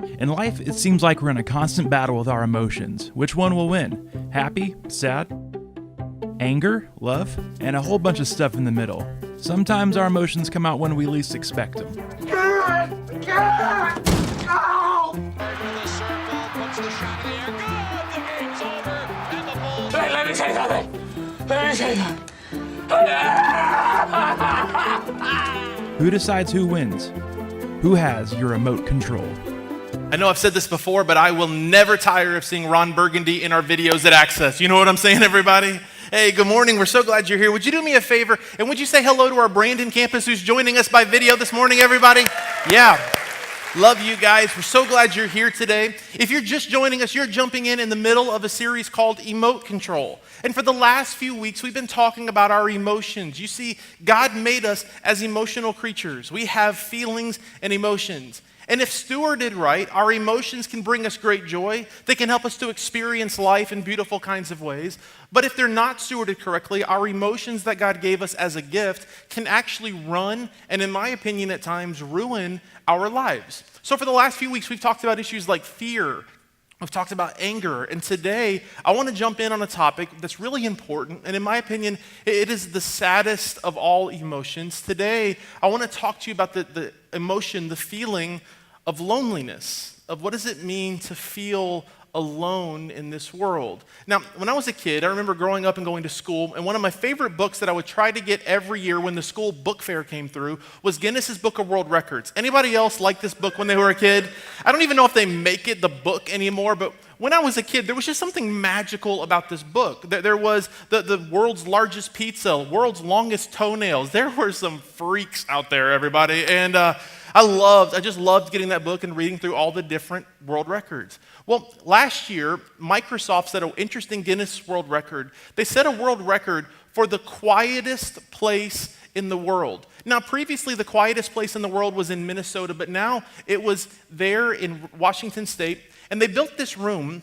In life, it seems like we're in a constant battle with our emotions. Which one will win? Happy? Sad? Anger? Love? And a whole bunch of stuff in the middle. Sometimes our emotions come out when we least expect them. Let me say something. Who decides who wins? Who has your emote control? I know I've said this before, but I will never tire of seeing Ron Burgundy in our videos at Access. You know what I'm saying, everybody? Hey, good morning. We're so glad you're here. Would you do me a favor, and would you say hello to our Brandon campus who's joining us by video this morning, everybody? Yeah. Love you guys. We're so glad you're here today. If you're just joining us, you're jumping in the middle of a series called Emote Control. And for the last few weeks, we've been talking about our emotions. You see, God made us as emotional creatures. We have feelings and emotions. And if stewarded right, our emotions can bring us great joy. They can help us to experience life in beautiful kinds of ways. But if they're not stewarded correctly, our emotions that God gave us as a gift can actually run, and in my opinion at times, ruin our lives. So for the last few weeks, we've talked about issues like fear. We've talked about anger. And today, I want to jump in on a topic that's really important. And in my opinion, it is the saddest of all emotions. Today, I want to talk to you about the emotion, the feeling of loneliness, of what does it mean to feel alone in this world. Now, when I was a kid, I remember growing up and going to school, and one of my favorite books that I would try to get every year when the school book fair came through was Guinness's Book of World Records. Anybody else like this book when they were a kid? I don't even know if they make it the book anymore, but when I was a kid, there was just something magical about this book. There was the world's largest pizza, world's longest toenails. There were some freaks out there, everybody, and I just loved getting that book and reading through all the different world records. Well, last year, Microsoft set an interesting Guinness World Record. They set a world record for the quietest place in the world. Now, previously, the quietest place in the world was in Minnesota, but now it was there in Washington State, and they built this room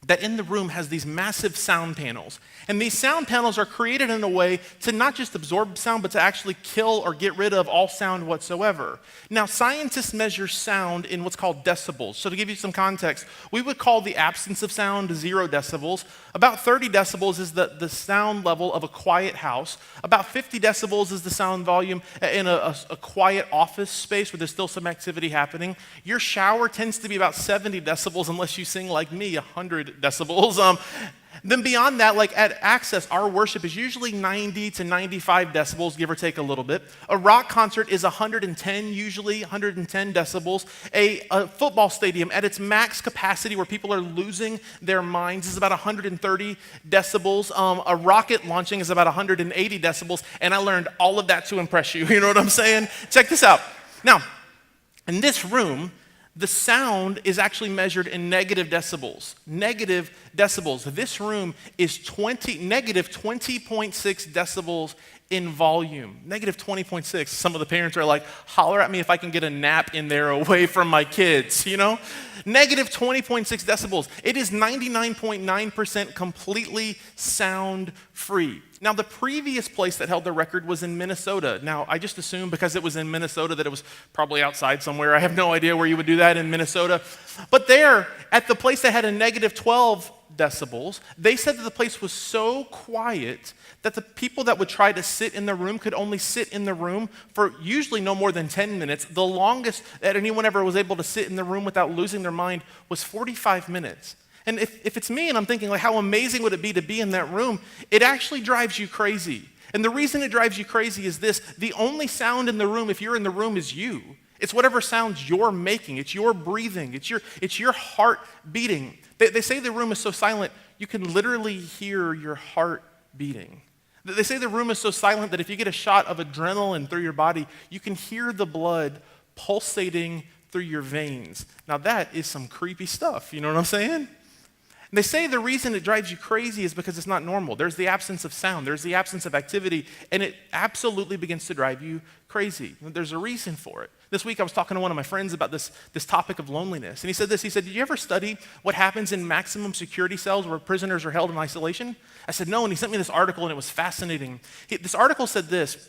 that in the room has these massive sound panels. And these sound panels are created in a way to not just absorb sound, but to actually kill or get rid of all sound whatsoever. Now, scientists measure sound in what's called decibels. So to give you some context, we would call the absence of sound 0 decibels. About 30 decibels is the sound level of a quiet house. About 50 decibels is the sound volume in a quiet office space where there's still some activity happening. Your shower tends to be about 70 decibels unless you sing like me, 100 decibels. Then beyond that, like at Access, our worship is usually 90 to 95 decibels, give or take a little bit. A rock concert is 110, usually 110 decibels. A football stadium at its max capacity where people are losing their minds is about 130 decibels. A rocket launching is about 180 decibels. And I learned all of that to impress you. You know what I'm saying? Check this out. Now, in this room, the sound is actually measured in negative decibels. Negative decibels. This room is negative 20.6 decibels in volume. Negative 20.6. Some of the parents are like, holler at me if I can get a nap in there away from my kids, you know? Negative 20.6 decibels. It is 99.9% completely sound free. Now, the previous place that held the record was in Minnesota. Now, I just assumed because it was in Minnesota that it was probably outside somewhere. I have no idea where you would do that in Minnesota. But there, at the place that had a negative 12 decibels, they said that the place was so quiet that the people that would try to sit in the room could only sit in the room for usually no more than 10 minutes. The longest that anyone ever was able to sit in the room without losing their mind was 45 minutes. And if it's me and I'm thinking, like, how amazing would it be to be in that room, it actually drives you crazy. And the reason it drives you crazy is this: the only sound in the room, if you're in the room, is you. It's whatever sounds you're making. It's your breathing. It's your heart beating. They say the room is so silent, you can literally hear your heart beating. They say the room is so silent that if you get a shot of adrenaline through your body, you can hear the blood pulsating through your veins. Now that is some creepy stuff, you know what I'm saying? And they say the reason it drives you crazy is because it's not normal. There's the absence of sound, there's the absence of activity, and it absolutely begins to drive you crazy. There's a reason for it. This week I was talking to one of my friends about this topic of loneliness, and he said this, he said, did you ever study what happens in maximum security cells where prisoners are held in isolation? I said, no, and he sent me this article, and it was fascinating. This article said this: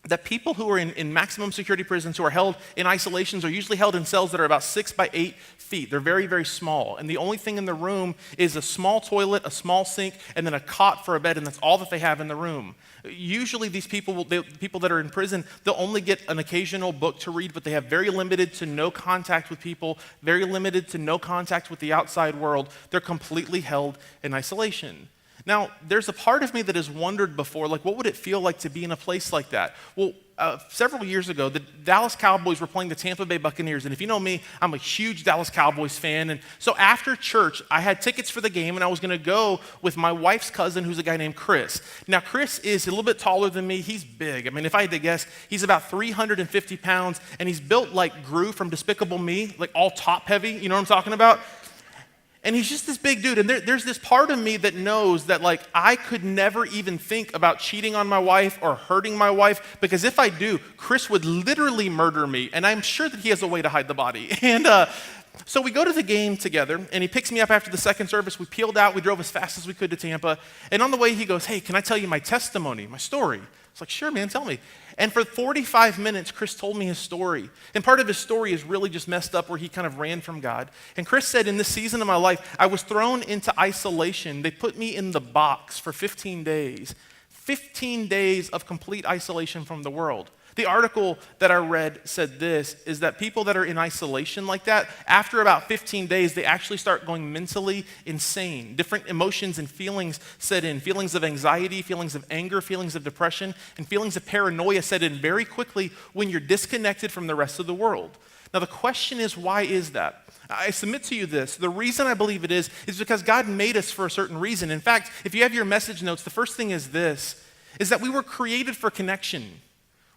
that people who are in maximum security prisons who are held in isolations are usually held in cells that are about 6 by 8 feet. They're very, very small. And the only thing in the room is a small toilet, a small sink, and then a cot for a bed, and that's all that they have in the room. Usually these people, people that are in prison, they'll only get an occasional book to read, but they have very limited to no contact with people, very limited to no contact with the outside world. They're completely held in isolation. Now, there's a part of me that has wondered before, like, what would it feel like to be in a place like that? Well, several years ago, the Dallas Cowboys were playing the Tampa Bay Buccaneers, and if you know me, I'm a huge Dallas Cowboys fan, and so after church, I had tickets for the game, and I was going to go with my wife's cousin, who's a guy named Chris. Now, Chris is a little bit taller than me. He's big. I mean, if I had to guess, he's about 350 pounds, and he's built like Gru from Despicable Me, like all top-heavy, you know what I'm talking about? And he's just this big dude, and there's this part of me that knows that, like, I could never even think about cheating on my wife or hurting my wife, because if I do, Chris would literally murder me, and I'm sure that he has a way to hide the body. And so we go to the game together, and he picks me up after the second service. We peeled out. We drove as fast as we could to Tampa, and on the way, he goes, "Hey, can I tell you my testimony, my story?" It's like, "Sure, man, tell me." And for 45 minutes, Chris told me his story. And part of his story is really just messed up, where he kind of ran from God. And Chris said, in this season of my life, I was thrown into isolation. They put me in the box for 15 days. 15 days of complete isolation from the world. The article that I read said this, is that people that are in isolation like that, after about 15 days, they actually start going mentally insane. Different emotions and feelings set in. Feelings of anxiety, feelings of anger, feelings of depression, and feelings of paranoia set in very quickly when you're disconnected from the rest of the world. Now the question is, why is that? I submit to you this. The reason I believe it is because God made us for a certain reason. In fact, if you have your message notes, the first thing is this, is that we were created for connection.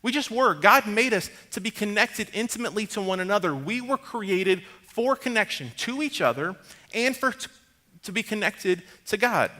We just were. God made us to be connected intimately to one another. We were created for connection to each other and to be connected to God.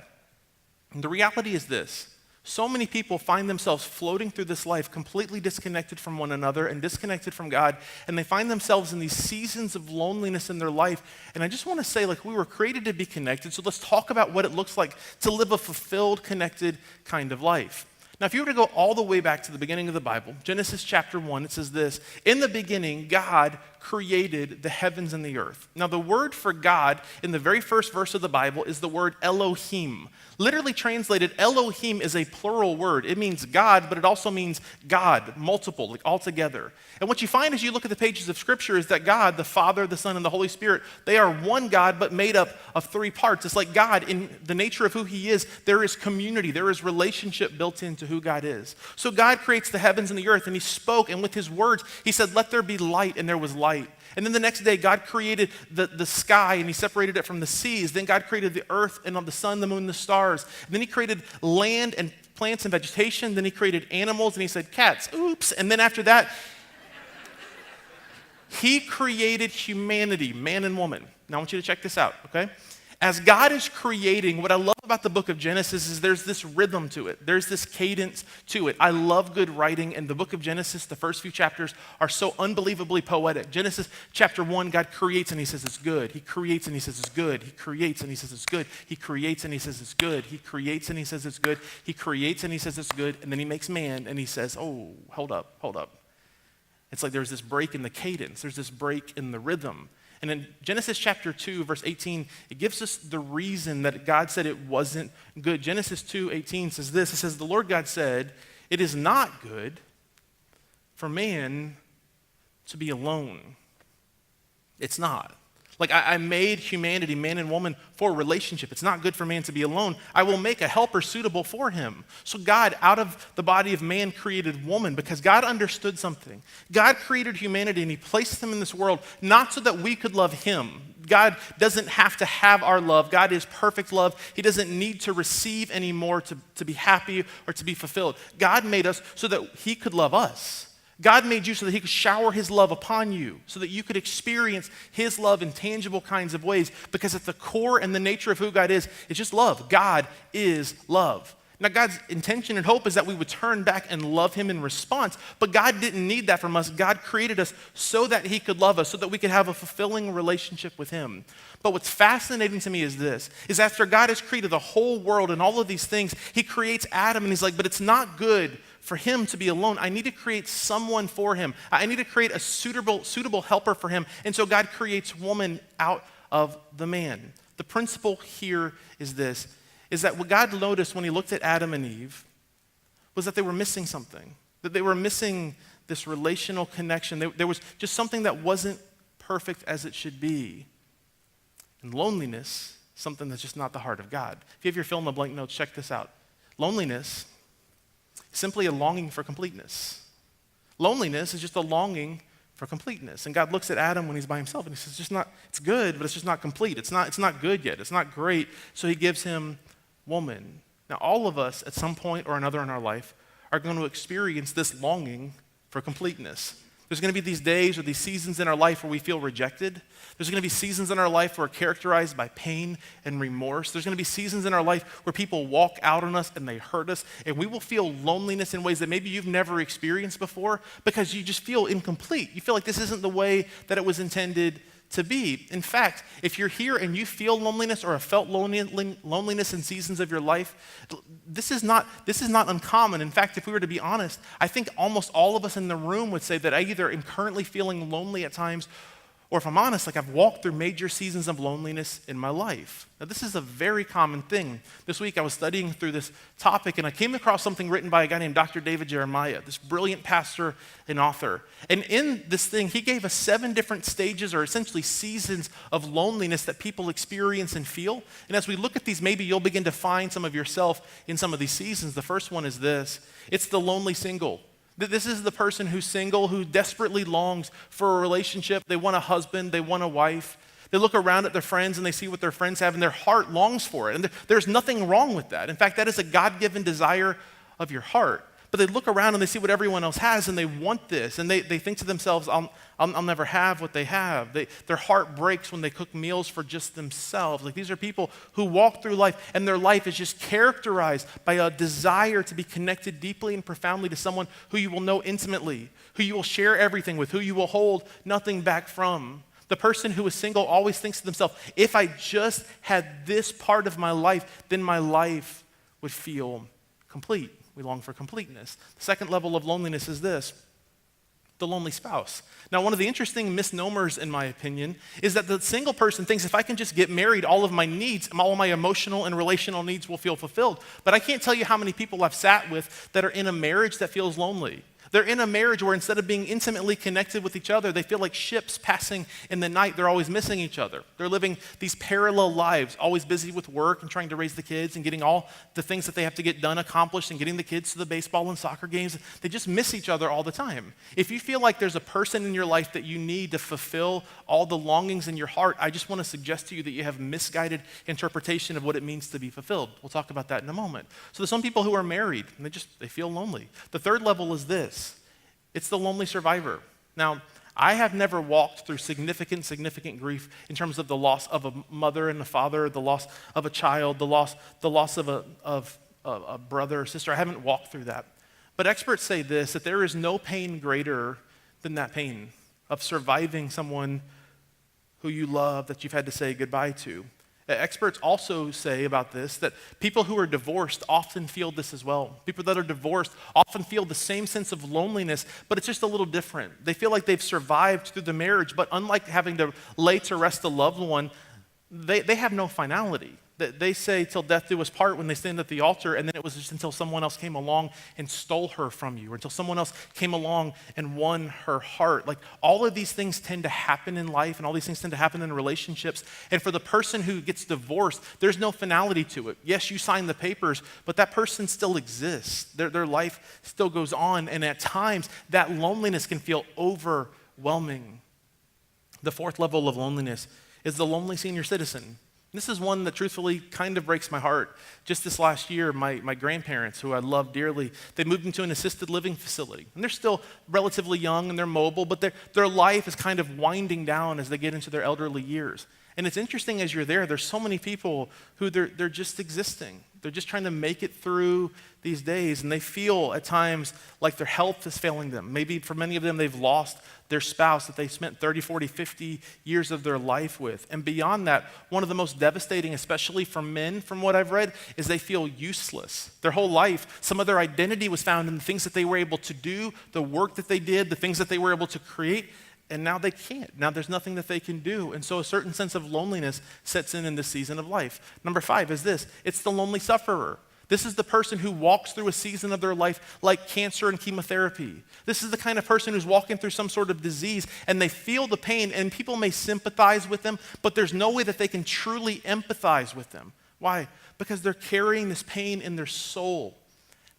And the reality is this. So many people find themselves floating through this life completely disconnected from one another and disconnected from God, and they find themselves in these seasons of loneliness in their life. And I just want to say, like, we were created to be connected, so let's talk about what it looks like to live a fulfilled, connected kind of life. Now, if you were to go all the way back to the beginning of the Bible, Genesis chapter 1, it says this, "In the beginning, God created the heavens and the earth." Now, the word for God in the very first verse of the Bible is the word Elohim. Literally translated, Elohim is a plural word. It means God, but it also means God, multiple, like all together. And what you find as you look at the pages of Scripture is that God, the Father, the Son, and the Holy Spirit, they are one God, but made up of three parts. It's like God, in the nature of who He is, there is community, there is relationship built into who God is. So God creates the heavens and the earth, and He spoke, and with His words, He said, "Let there be light," and there was light. And then the next day, God created the sky, and He separated it from the seas. Then God created the earth and the sun, the moon, the stars. And then He created land and plants and vegetation. Then He created animals, and He said, "Cats, oops." And then after that, He created humanity, man and woman. Now I want you to check this out, okay? As God is creating, what I love about the book of Genesis is there's this rhythm to it. There's this cadence to it. I love good writing, and the book of Genesis, the first few chapters are so unbelievably poetic. Genesis chapter 1, God creates and He says it's good. He creates and He says it's good. He creates and He says it's good. He creates and He says it's good. He creates and He says it's good. He creates and He says it's good. And then He makes man and He says, "Oh, hold up. It's like there's this break in the cadence. There's this break in the rhythm. And in Genesis chapter 2, verse 18, it gives us the reason that God said it wasn't good. Genesis 2:18 says this. It says, "The Lord God said, it is not good for man to be alone." It's not. Like, I made humanity, man and woman, for a relationship. It's not good for man to be alone. I will make a helper suitable for him. So God, out of the body of man, created woman because God understood something. God created humanity and He placed them in this world not so that we could love Him. God doesn't have to have our love. God is perfect love. He doesn't need to receive anymore to be happy or to be fulfilled. God made us so that He could love us. God made you so that He could shower His love upon you, so that you could experience His love in tangible kinds of ways, because at the core and the nature of who God is, it's just love. God is love. Now, God's intention and hope is that we would turn back and love Him in response, but God didn't need that from us. God created us so that He could love us, so that we could have a fulfilling relationship with Him. But what's fascinating to me is this, is after God has created the whole world and all of these things, He creates Adam and He's like, but it's not good for him to be alone, I need to create someone for him. I need to create a suitable helper for him. And so God creates woman out of the man. The principle here is this, is that what God noticed when he looked at Adam and Eve was that they were missing something, that they were missing this relational connection. There was just something that wasn't perfect as it should be. And loneliness, something that's just not the heart of God. If you have your fill in the blank notes, check this out. Loneliness is simply a longing for completeness. Loneliness is just a longing for completeness. And God looks at Adam when he's by himself and he says, it's good, but it's just not complete. It's not good yet. It's not great. So he gives him woman. Now, all of us at some point or another in our life are going to experience this longing for completeness. There's going to be these days or these seasons in our life where we feel rejected. There's going to be seasons in our life where we're characterized by pain and remorse. There's going to be seasons in our life where people walk out on us and they hurt us, and we will feel loneliness in ways that maybe you've never experienced before because you just feel incomplete. You feel like this isn't the way that it was intended to be. In fact, if you're here and you feel loneliness or have felt loneliness in seasons of your life, this is not uncommon. In fact, if we were to be honest, I think almost all of us in the room would say that I either am currently feeling lonely at times, or if I'm honest, like I've walked through major seasons of loneliness in my life. Now, this is a very common thing. This week I was studying through this topic and I came across something written by a guy named Dr. David Jeremiah, this brilliant pastor and author. And in this thing, he gave us 7 different stages or essentially seasons of loneliness that people experience and feel. And as we look at these, maybe you'll begin to find some of yourself in some of these seasons. The first one is this. It's the lonely single. This is the person who's single, who desperately longs for a relationship. They want a husband, they want a wife. They look around at their friends and they see what their friends have and their heart longs for it. And there's nothing wrong with that. In fact, that is a God-given desire of your heart. But they look around and they see what everyone else has and they want this. And they think to themselves, I'll never have what they have. Their heart breaks when they cook meals for just themselves. Like, these are people who walk through life and their life is just characterized by a desire to be connected deeply and profoundly to someone who you will know intimately, who you will share everything with, who you will hold nothing back from. The person who is single always thinks to themselves, if I just had this part of my life, then my life would feel complete. We long for completeness. The second level of loneliness is this, the lonely spouse. Now, one of the interesting misnomers, in my opinion, is that the single person thinks if I can just get married, all of my needs, all of my emotional and relational needs will feel fulfilled. But I can't tell you how many people I've sat with that are in a marriage that feels lonely. They're in a marriage where instead of being intimately connected with each other, they feel like ships passing in the night. They're always missing each other. They're living these parallel lives, always busy with work and trying to raise the kids and getting all the things that they have to get done accomplished and getting the kids to the baseball and soccer games. They just miss each other all the time. If you feel like there's a person in your life that you need to fulfill all the longings in your heart, I just want to suggest to you that you have misguided interpretation of what it means to be fulfilled. We'll talk about that in a moment. So there's some people who are married and they feel lonely. The third level is this. It's the lonely survivor. Now, I have never walked through significant grief in terms of the loss of a mother and a father, the loss of a child, the loss of a brother or sister. I haven't walked through that. But experts say this, that there is no pain greater than that pain of surviving someone who you love that you've had to say goodbye to. Experts also say about this that people who are divorced often feel this as well. People that are divorced often feel the same sense of loneliness, but it's just a little different. They feel like they've survived through the marriage, but unlike having to lay to rest a loved one, they have no finality. They say till death do us part when they stand at the altar, and then it was just until someone else came along and stole her from you, or until someone else came along and won her heart. Like, all of these things tend to happen in life, and all these things tend to happen in relationships. And for the person who gets divorced, there's no finality to it. Yes, you sign the papers, but that person still exists. Their life still goes on, and at times that loneliness can feel overwhelming. The fourth level of loneliness is the lonely senior citizen. This is one that truthfully kind of breaks my heart. Just this last year, my grandparents, who I love dearly, they moved into an assisted living facility. And they're still relatively young and they're mobile, but their life is kind of winding down as they get into their elderly years. And it's interesting as you're there, there's so many people who they're just existing. They're just trying to make it through these days, and they feel at times like their health is failing them. Maybe for many of them, they've lost their spouse that they spent 30, 40, 50 years of their life with. And beyond that, one of the most devastating, especially for men, from what I've read, is they feel useless. Their whole life, some of their identity was found in the things that they were able to do, the work that they did, the things that they were able to create, and now they can't. Now there's nothing that they can do. And so a certain sense of loneliness sets in this season of life. Number 5 is this. It's the lonely sufferer. This is the person who walks through a season of their life like cancer and chemotherapy. This is the kind of person who's walking through some sort of disease and they feel the pain, and people may sympathize with them, but there's no way that they can truly empathize with them. Why? Because they're carrying this pain in their soul.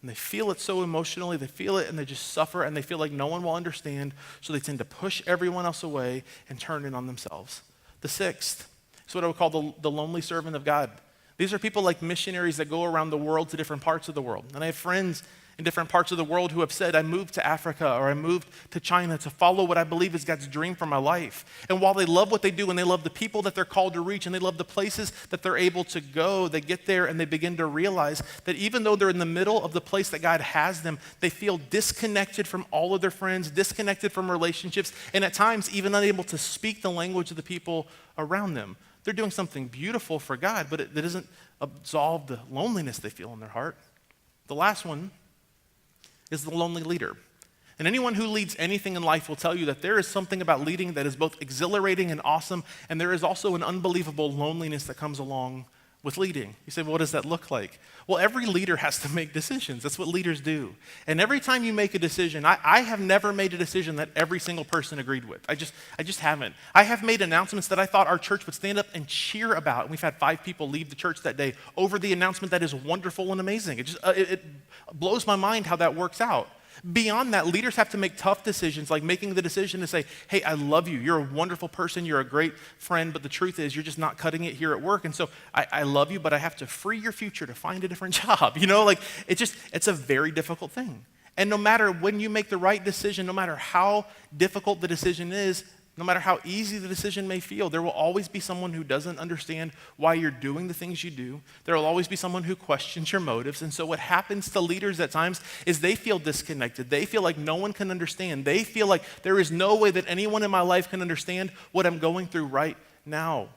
And they feel it so emotionally, they feel it and they just suffer, and they feel like no one will understand, so they tend to push everyone else away and turn in on themselves. The 6th is what I would call the lonely servant of God. These are people like missionaries that go around the world to different parts of the world. And I have friends in different parts of the world who have said, I moved to Africa or I moved to China to follow what I believe is God's dream for my life. And while they love what they do and they love the people that they're called to reach and they love the places that they're able to go, they get there and they begin to realize that even though they're in the middle of the place that God has them, they feel disconnected from all of their friends, disconnected from relationships, and at times even unable to speak the language of the people around them. They're doing something beautiful for God, but it doesn't absolve the loneliness they feel in their heart. The last one is the lonely leader. And anyone who leads anything in life will tell you that there is something about leading that is both exhilarating and awesome, and there is also an unbelievable loneliness that comes along with leading. You say, well, what does that look like? Well, every leader has to make decisions. That's what leaders do. And every time you make a decision, I have never made a decision that every single person agreed with. I just haven't. I have made announcements that I thought our church would stand up and cheer about. And we've had 5 people leave the church that day over the announcement that is wonderful and amazing. It blows my mind how that works out. Beyond that, leaders have to make tough decisions, like making the decision to say, hey, I love you. You're a wonderful person. You're a great friend. But the truth is, you're just not cutting it here at work. And so I love you, but I have to free your future to find a different job. It's a very difficult thing. And no matter when you make the right decision, no matter how difficult the decision is, no matter how easy the decision may feel, there will always be someone who doesn't understand why you're doing the things you do. There will always be someone who questions your motives. And so what happens to leaders at times is they feel disconnected. They feel like no one can understand. They feel like there is no way that anyone in my life can understand what I'm going through right now.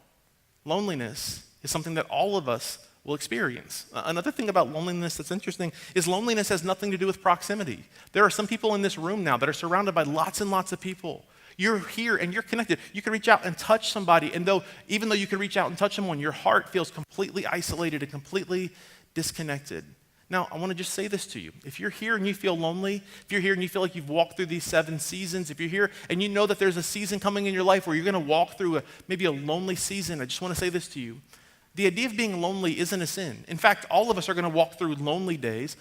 Loneliness is something that all of us will experience. Another thing about loneliness that's interesting is loneliness has nothing to do with proximity. There are some people in this room now that are surrounded by lots and lots of people. You're here and you're connected. You can reach out and touch somebody, and even though you can reach out and touch someone, your heart feels completely isolated and completely disconnected. Now, I want to just say this to you. If you're here and you feel lonely, if you're here and you feel like you've walked through these 7 seasons, if you're here and you know that there's a season coming in your life where you're going to walk through maybe a lonely season, I just want to say this to you. The idea of being lonely isn't a sin. In fact, all of us are going to walk through lonely days.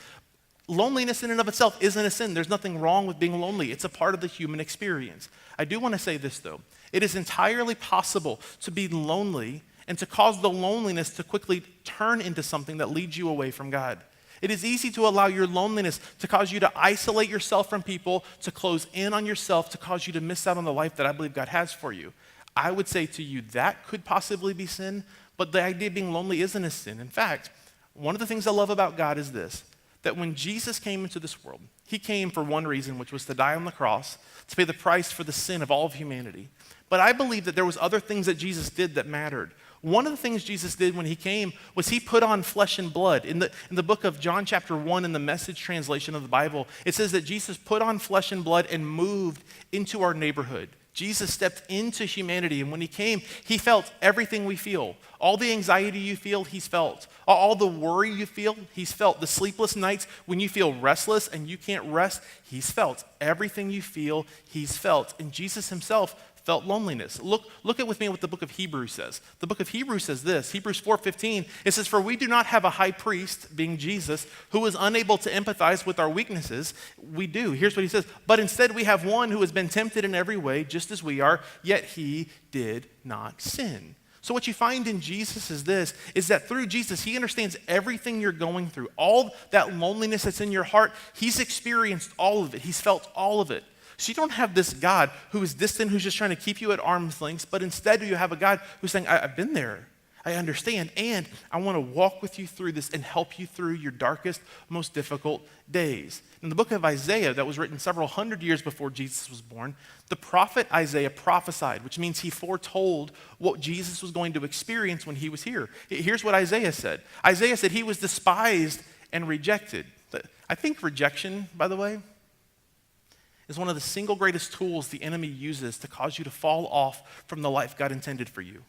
Loneliness in and of itself isn't a sin. There's nothing wrong with being lonely. It's a part of the human experience. I do want to say this, though. It is entirely possible to be lonely and to cause the loneliness to quickly turn into something that leads you away from God. It is easy to allow your loneliness to cause you to isolate yourself from people, to close in on yourself, to cause you to miss out on the life that I believe God has for you. I would say to you that could possibly be sin, but the idea of being lonely isn't a sin. In fact, one of the things I love about God is this, that when Jesus came into this world, he came for one reason, which was to die on the cross, to pay the price for the sin of all of humanity. But I believe that there was other things that Jesus did that mattered. One of the things Jesus did when he came was he put on flesh and blood. In the book of John chapter 1, in the Message translation of the Bible, it says that Jesus put on flesh and blood and moved into our neighborhood. Jesus stepped into humanity, and when he came, he felt everything we feel. All the anxiety you feel, he's felt. All the worry you feel, he's felt. The sleepless nights when you feel restless and you can't rest, he's felt. Everything you feel, he's felt. And Jesus himself felt loneliness. Look at with me what the book of Hebrews says. The book of Hebrews says this, Hebrews 4:15, it says, "For we do not have a high priest," being Jesus, "who is unable to empathize with our weaknesses." We do. Here's what he says, "But instead we have one who has been tempted in every way, just as we are, yet he did not sin." So what you find in Jesus is this, is that through Jesus, he understands everything you're going through. All that loneliness that's in your heart, he's experienced all of it. He's felt all of it. So you don't have this God who is distant, who's just trying to keep you at arm's length, but instead you have a God who's saying, I've been there. I understand, and I want to walk with you through this and help you through your darkest, most difficult days. In the book of Isaiah, that was written several hundred years before Jesus was born, the prophet Isaiah prophesied, which means he foretold what Jesus was going to experience when he was here. Here's what Isaiah said. Isaiah said he was despised and rejected. I think rejection, by the way, is one of the single greatest tools the enemy uses to cause you to fall off from the life God intended for you.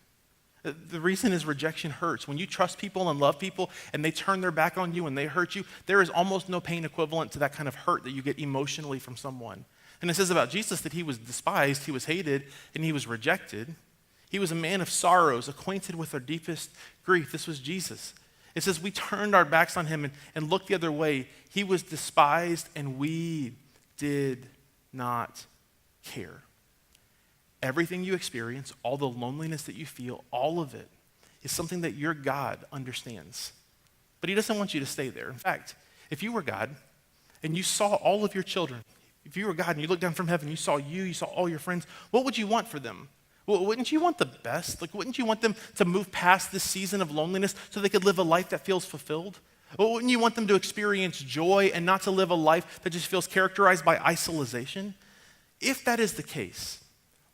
The reason is rejection hurts. When you trust people and love people and they turn their back on you and they hurt you, there is almost no pain equivalent to that kind of hurt that you get emotionally from someone. And it says about Jesus that he was despised, he was hated, and he was rejected. He was a man of sorrows, acquainted with our deepest grief. This was Jesus. It says we turned our backs on him and looked the other way. He was despised and we did not care. Everything you experience, all the loneliness that you feel, all of it is something that your God understands. But he doesn't want you to stay there. In fact, if you were God and you saw all of your children, if you were God and you looked down from heaven, you saw all your friends, what would you want for them? Well, wouldn't you want the best? Like, wouldn't you want them to move past this season of loneliness so they could live a life that feels fulfilled? Well, wouldn't you want them to experience joy and not to live a life that just feels characterized by isolation? If that is the case,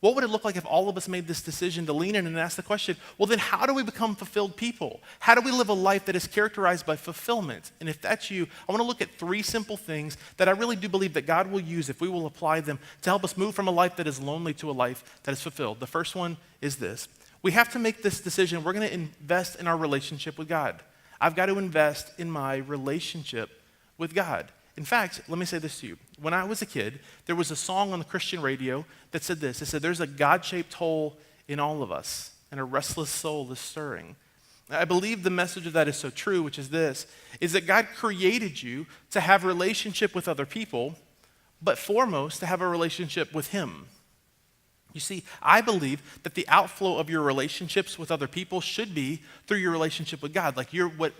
what would it look like if all of us made this decision to lean in and ask the question, well, then how do we become fulfilled people? How do we live a life that is characterized by fulfillment? And if that's you, I want to look at 3 simple things that I really do believe that God will use if we will apply them to help us move from a life that is lonely to a life that is fulfilled. The first one is this. We have to make this decision. We're going to invest in our relationship with God. I've got to invest in my relationship with God. In fact, let me say this to you. When I was a kid, there was a song on the Christian radio that said this. It said, there's a God-shaped hole in all of us, and a restless soul is stirring. I believe the message of that is so true, which is this, is that God created you to have a relationship with other people, but foremost, to have a relationship with him. You see, I believe that the outflow of your relationships with other people should be through your relationship with God. Like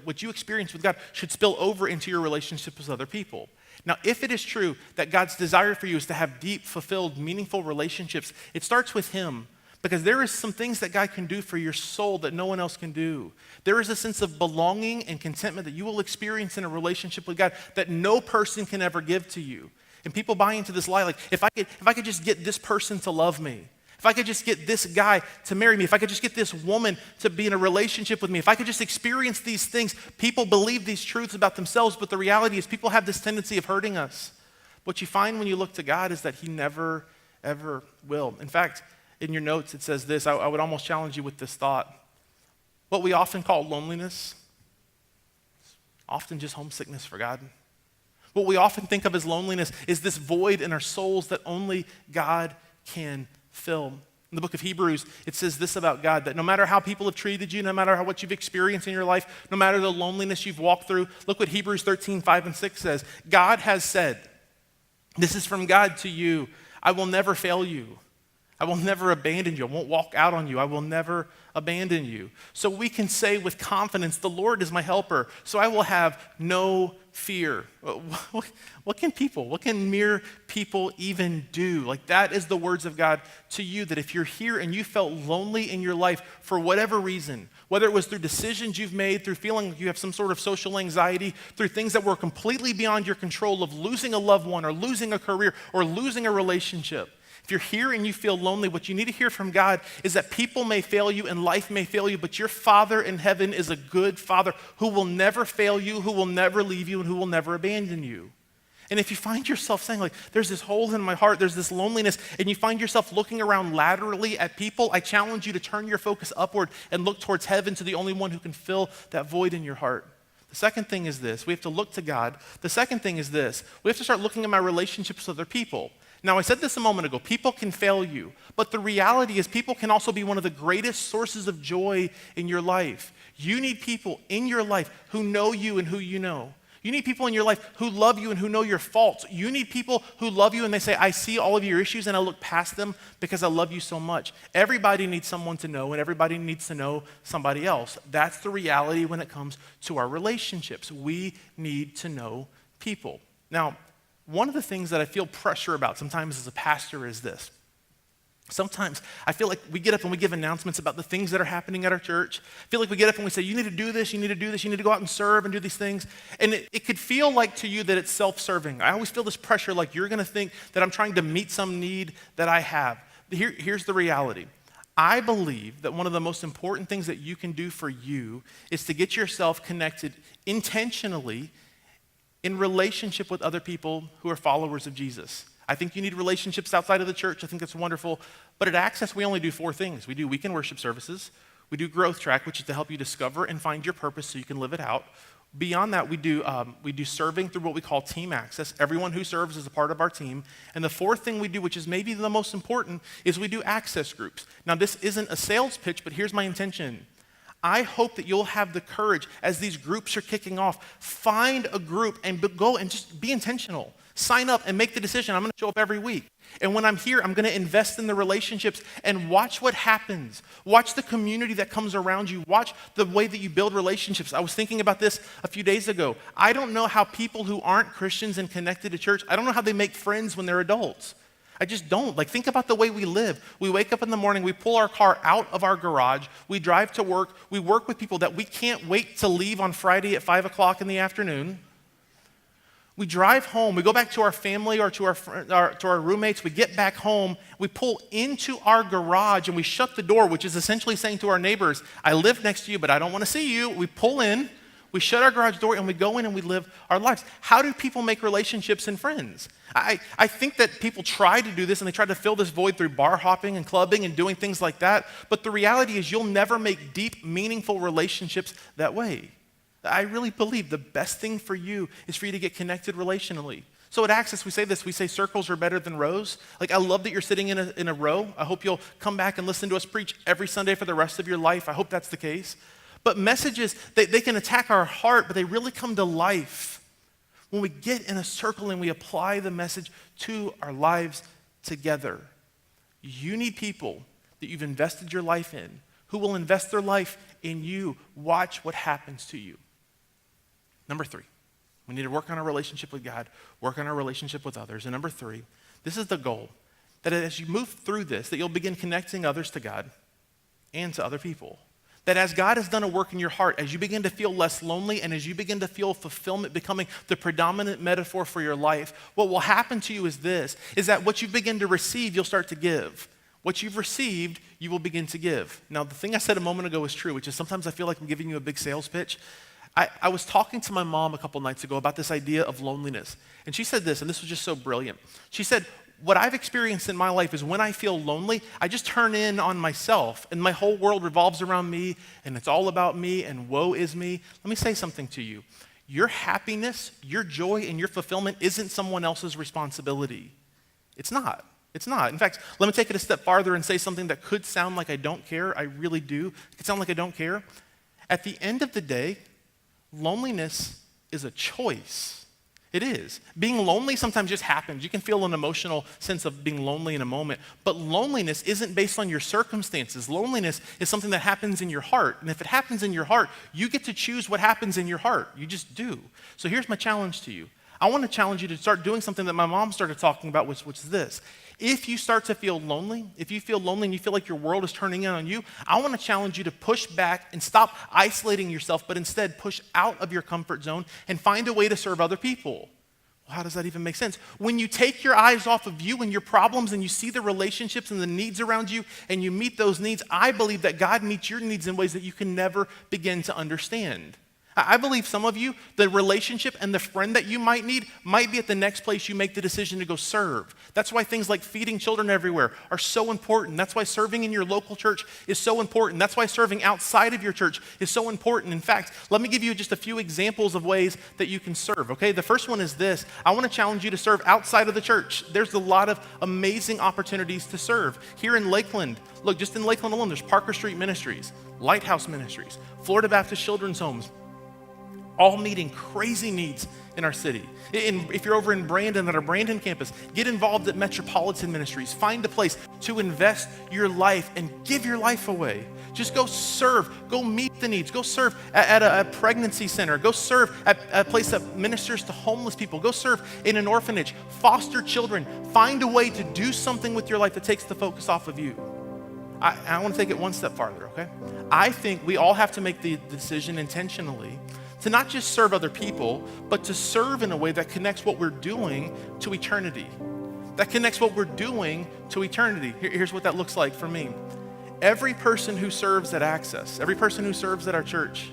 what you experience with God should spill over into your relationship with other people. Now, if it is true that God's desire for you is to have deep, fulfilled, meaningful relationships, it starts with him. Because there is some things that God can do for your soul that no one else can do. There is a sense of belonging and contentment that you will experience in a relationship with God that no person can ever give to you. And people buy into this lie, like, if I could just get this person to love me, if I could just get this guy to marry me, if I could just get this woman to be in a relationship with me, if I could just experience these things, people believe these truths about themselves, but the reality is people have this tendency of hurting us. What you find when you look to God is that he never, ever will. In fact, in your notes it says this, I would almost challenge you with this thought. What we often call loneliness is often just homesickness for God. What we often think of as loneliness is this void in our souls that only God can fill. In the book of Hebrews, it says this about God, that no matter how people have treated you, no matter what you've experienced in your life, no matter the loneliness you've walked through, look what Hebrews 13:5-6 says. God has said, this is from God to you, I will never fail you. I will never abandon you. I won't walk out on you. I will never abandon you. So we can say with confidence, the Lord is my helper, so I will have no fear. What can mere people even do? Like, that is the words of God to you, that if you're here and you felt lonely in your life for whatever reason, whether it was through decisions you've made, through feeling like you have some sort of social anxiety, through things that were completely beyond your control of losing a loved one or losing a career or losing a relationship, if you're here and you feel lonely, what you need to hear from God is that people may fail you and life may fail you, but your Father in heaven is a good Father who will never fail you, who will never leave you, and who will never abandon you. And if you find yourself saying, like, there's this hole in my heart, there's this loneliness, and you find yourself looking around laterally at people, I challenge you to turn your focus upward and look towards heaven, to the only one who can fill that void in your heart. The second thing is this. We have to look to God. The second thing is this. We have to start looking at my relationships with other people. Now, I said this a moment ago, people can fail you, but the reality is people can also be one of the greatest sources of joy in your life. You need people in your life who know you and who you know. You need people in your life who love you and who know your faults. You need people who love you and they say, I see all of your issues and I look past them because I love you so much. Everybody needs someone to know and everybody needs to know somebody else. That's the reality when it comes to our relationships. We need to know people. Now, one of the things that I feel pressure about sometimes as a pastor is this. Sometimes I feel like we get up and we give announcements about the things that are happening at our church. I feel like we get up and we say, you need to do this, you need to do this, you need to go out and serve and do these things. And it could feel like to you that it's self-serving. I always feel this pressure like you're gonna think that I'm trying to meet some need that I have. Here's the reality. I believe that one of the most important things that you can do for you is to get yourself connected intentionally in relationship with other people who are followers of Jesus. I think you need relationships outside of the church. I think that's wonderful. But at Access, we only do 4 things. We do weekend worship services. We do Growth Track, which is to help you discover and find your purpose so you can live it out. Beyond that, we do serving through what we call Team Access. Everyone who serves is a part of our team. And the 4th thing we do, which is maybe the most important, is we do access groups. Now, this isn't a sales pitch, but here's my intention. I hope that you'll have the courage as these groups are kicking off. Find a group and go and just be intentional. Sign up and make the decision. I'm going to show up every week. And when I'm here, I'm going to invest in the relationships and watch what happens. Watch the community that comes around you. Watch the way that you build relationships. I was thinking about this a few days ago. I don't know how people who aren't Christians and connected to church, I don't know how they make friends when they're adults. I just don't. Like, think about the way we live. We wake up in the morning, we pull our car out of our garage, we drive to work, we work with people that we can't wait to leave on Friday at 5 o'clock in the afternoon. We drive home, we go back to our family or to our roommates, we get back home, we pull into our garage and we shut the door, which is essentially saying to our neighbors, I live next to you, but I don't want to see you. We pull in, we shut our garage door, and we go in and we live our lives. How do people make relationships and friends? I think that people try to do this and they try to fill this void through bar hopping and clubbing and doing things like that, but the reality is you'll never make deep, meaningful relationships that way. I really believe the best thing for you is for you to get connected relationally. So at Access, we say circles are better than rows. Like, I love that you're sitting in a row. I hope you'll come back and listen to us preach every Sunday for the rest of your life. I hope that's the case. But messages, they can attack our heart, but they really come to life when we get in a circle and we apply the message to our lives together. You need people that you've invested your life in, who will invest their life in you. Watch what happens to you. Number 3, we need to work on our relationship with God, work on our relationship with others. And number 3, this is the goal, that as you move through this, that you'll begin connecting others to God and to other people. That as God has done a work in your heart, as you begin to feel less lonely and as you begin to feel fulfillment becoming the predominant metaphor for your life, what will happen to you is this, is that what you begin to receive, you'll start to give. What you've received, you will begin to give. Now, the thing I said a moment ago is true, which is sometimes I feel like I'm giving you a big sales pitch. I was talking to my mom a couple nights ago about this idea of loneliness. And she said this, and this was just so brilliant. She said, what I've experienced in my life is when I feel lonely, I just turn in on myself, and my whole world revolves around me, and it's all about me, and woe is me. Let me say something to you. Your happiness, your joy, and your fulfillment isn't someone else's responsibility. It's not. It's not. In fact, let me take it a step farther and say something that could sound like I don't care. I really do. It could sound like I don't care. At the end of the day, loneliness is a choice. It is. Being lonely sometimes just happens. You can feel an emotional sense of being lonely in a moment, but loneliness isn't based on your circumstances. Loneliness is something that happens in your heart, and if it happens in your heart, you get to choose what happens in your heart. You just do. So here's my challenge to you. I want to challenge you to start doing something that my mom started talking about, which is this. If you start to feel lonely, if you feel lonely and you feel like your world is turning in on you, I want to challenge you to push back and stop isolating yourself, but instead push out of your comfort zone and find a way to serve other people. Well, how does that even make sense? When you take your eyes off of you and your problems and you see the relationships and the needs around you and you meet those needs, I believe that God meets your needs in ways that you can never begin to understand. I believe some of you, the relationship and the friend that you might need might be at the next place you make the decision to go serve. That's why things like feeding children everywhere are so important. That's why serving in your local church is so important. That's why serving outside of your church is so important. In fact, let me give you just a few examples of ways that you can serve, okay? The first one is this. I want to challenge you to serve outside of the church. There's a lot of amazing opportunities to serve. Here in Lakeland, look, just in Lakeland alone, there's Parker Street Ministries, Lighthouse Ministries, Florida Baptist Children's Homes, all meeting crazy needs in our city. If you're over in Brandon, at our Brandon campus, get involved at Metropolitan Ministries. Find a place to invest your life and give your life away. Just go serve, go meet the needs, go serve at a pregnancy center, go serve at a place that ministers to homeless people, go serve in an orphanage, foster children. Find a way to do something with your life that takes the focus off of you. I want to take it one step farther, okay? I think we all have to make the decision intentionally to not just serve other people, but to serve in a way that connects what we're doing to eternity. That connects what we're doing to eternity. Here's what that looks like for me. Every person who serves at Access, every person who serves at our church,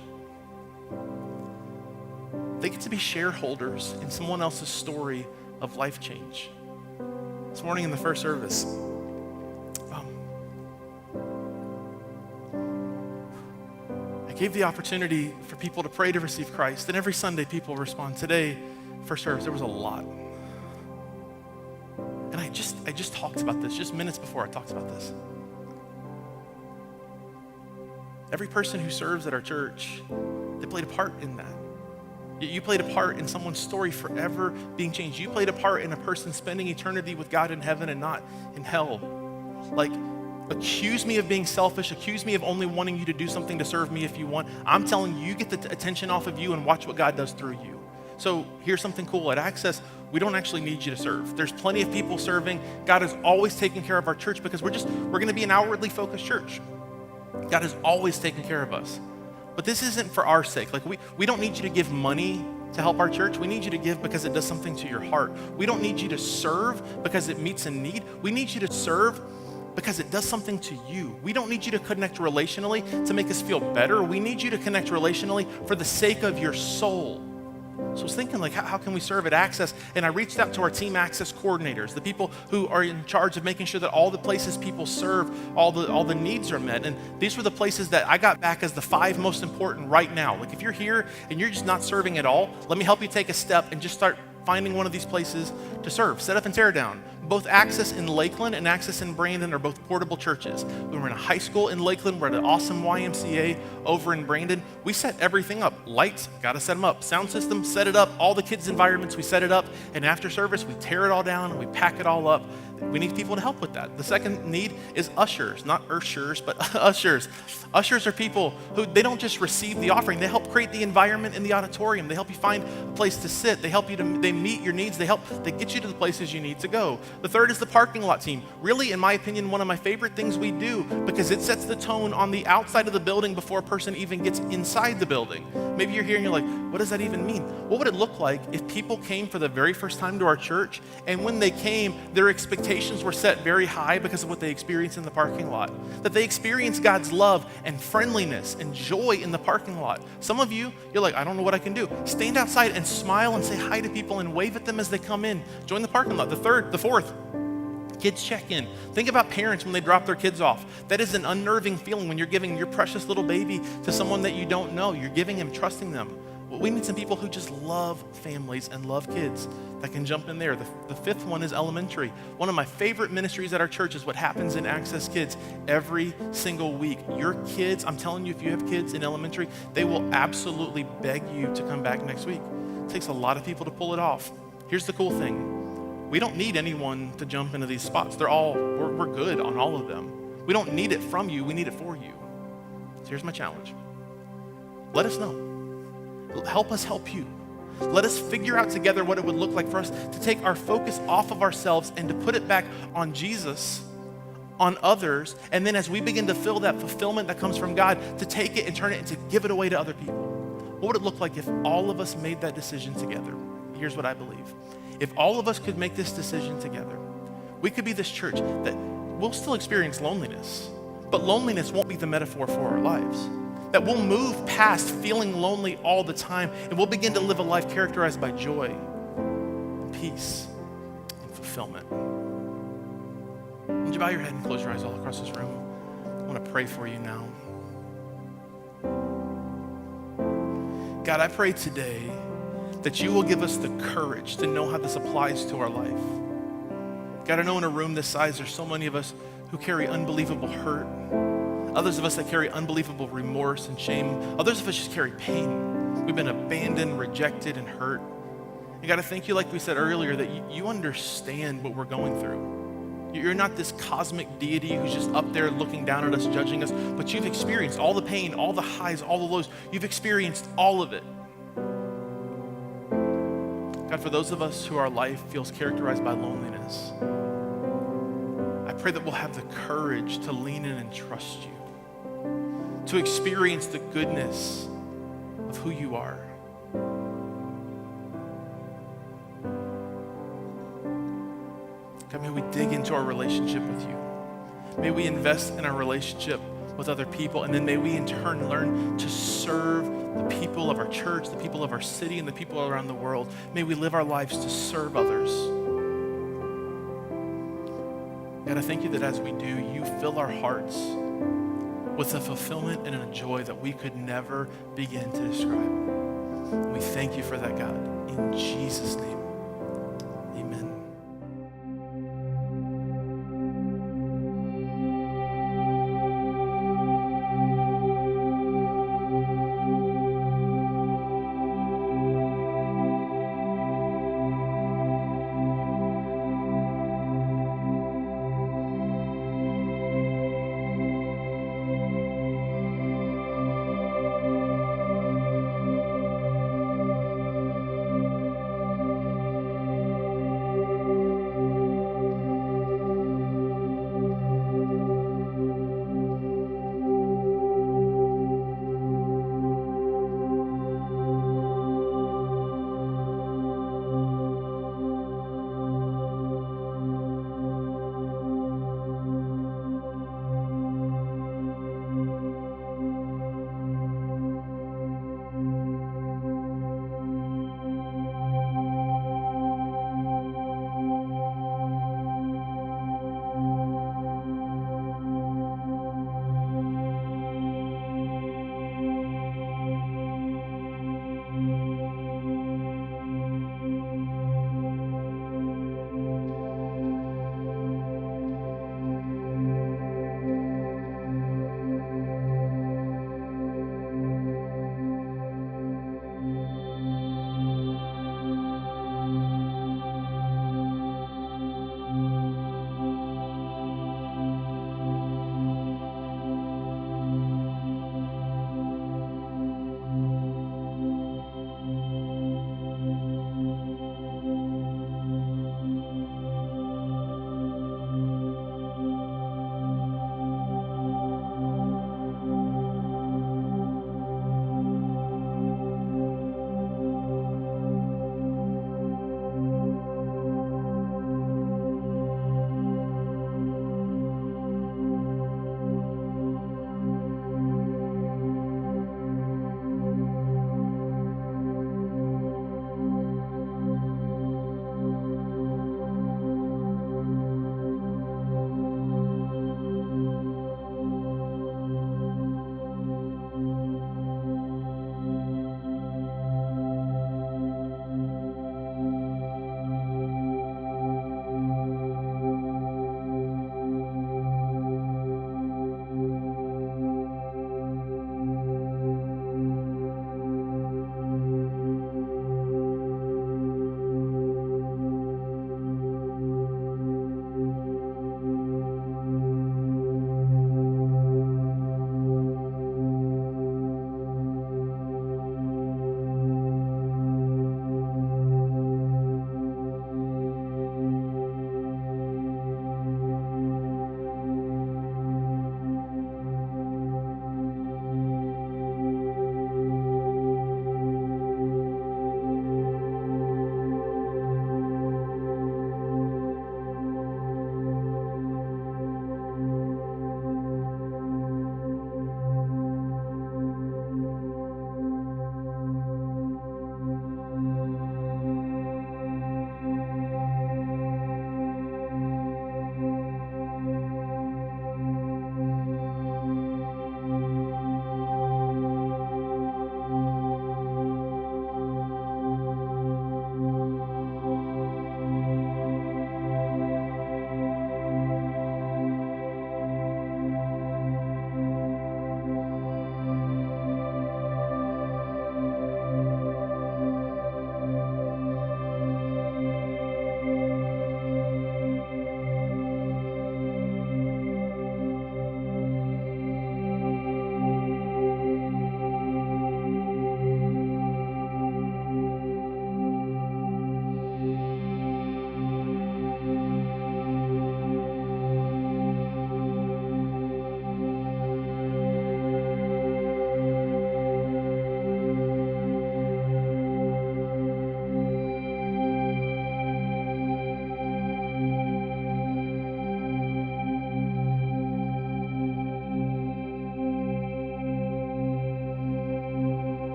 they get to be shareholders in someone else's story of life change. This morning in the first service, gave the opportunity for people to pray to receive Christ. And every Sunday people respond. Today, first service, there was a lot. And I just talked about this, just minutes before I talked about this. Every person who serves at our church, they played a part in that. You played a part in someone's story forever being changed. You played a part in a person spending eternity with God in heaven and not in hell. Like, accuse me of being selfish, accuse me of only wanting you to do something to serve me if you want. I'm telling you, get the attention off of you and watch what God does through you. So here's something cool. At Access, we don't actually need you to serve. There's plenty of people serving. God is always taking care of our church because we're going to be an outwardly focused church. God is always taking care of us. But this isn't for our sake. Like we don't need you to give money to help our church. We need you to give because it does something to your heart. We don't need you to serve because it meets a need. We need you to serve because it does something to you. We don't need you to connect relationally to make us feel better. We need you to connect relationally for the sake of your soul. So I was thinking, like, how can we serve at Access? And I reached out to our team Access coordinators, the people who are in charge of making sure that all the places people serve, all the needs are met. And these were the places that I got back as the 5 most important right now. Like, if you're here and you're just not serving at all, let me help you take a step and just start finding one of these places to serve. Set up and tear down. Both Access in Lakeland and Access in Brandon are both portable churches. We were in a high school in Lakeland. We're at an awesome YMCA over in Brandon. We set everything up. Lights, got to set them up. Sound system, set it up. All the kids' environments, we set it up. And after service, we tear it all down and we pack it all up. We need people to help with that. The second need is ushers, not urshers, but ushers. Ushers are people who, they don't just receive the offering, they help create the environment in the auditorium. They help you find a place to sit. They help you they meet your needs. They get you to the places you need to go. The third is the parking lot team. Really, in my opinion, one of my favorite things we do because it sets the tone on the outside of the building before a person even gets inside the building. Maybe you're here and you're like, what does that even mean? What would it look like if people came for the very first time to our church and when they came, their expectations were set very high because of what they experienced in the parking lot? That they experienced God's love and friendliness and joy in the parking lot. Some of you, you're like, I don't know what I can do. Stand outside and smile and say hi to people and wave at them as they come in. Join the parking lot. The fourth, kids check in. Think about parents when they drop their kids off. That is an unnerving feeling when you're giving your precious little baby to someone that you don't know. You're giving him, trusting them. Well, we need some people who just love families and love kids that can jump in there. The fifth one is elementary. One of my favorite ministries at our church is what happens in Access Kids every single week. Your kids, I'm telling you, if you have kids in elementary, they will absolutely beg you to come back next week. It takes a lot of people to pull it off. Here's the cool thing. We don't need anyone to jump into these spots. We're good on all of them. We don't need it from you, we need it for you. So here's my challenge. Let us know. Help us help you. Let us figure out together what it would look like for us to take our focus off of ourselves and to put it back on Jesus, on others, and then as we begin to feel that fulfillment that comes from God, to take it and turn it and to give it away to other people. What would it look like if all of us made that decision together? Here's what I believe. If all of us could make this decision together, we could be this church that will still experience loneliness, but loneliness won't be the metaphor for our lives. That we'll move past feeling lonely all the time and we'll begin to live a life characterized by joy, and peace, and fulfillment. Would you bow your head and close your eyes all across this room? I want to pray for you now. God, I pray today that you will give us the courage to know how this applies to our life. God, I know in a room this size, there's so many of us who carry unbelievable hurt. Others of us that carry unbelievable remorse and shame. Others of us just carry pain. We've been abandoned, rejected, and hurt. And God, I thank you, like we said earlier, that you understand what we're going through. You're not this cosmic deity who's just up there looking down at us, judging us, but you've experienced all the pain, all the highs, all the lows. You've experienced all of it. God, for those of us who our life feels characterized by loneliness, I pray that we'll have the courage to lean in and trust you, to experience the goodness of who you are. God, may we dig into our relationship with you. May we invest in our relationship with other people, and then may we in turn learn to serve the people of our church, the people of our city, and the people around the world. May we live our lives to serve others. God, I thank you that as we do, you fill our hearts with a fulfillment and a joy that we could never begin to describe. We thank you for that, God. In Jesus' name.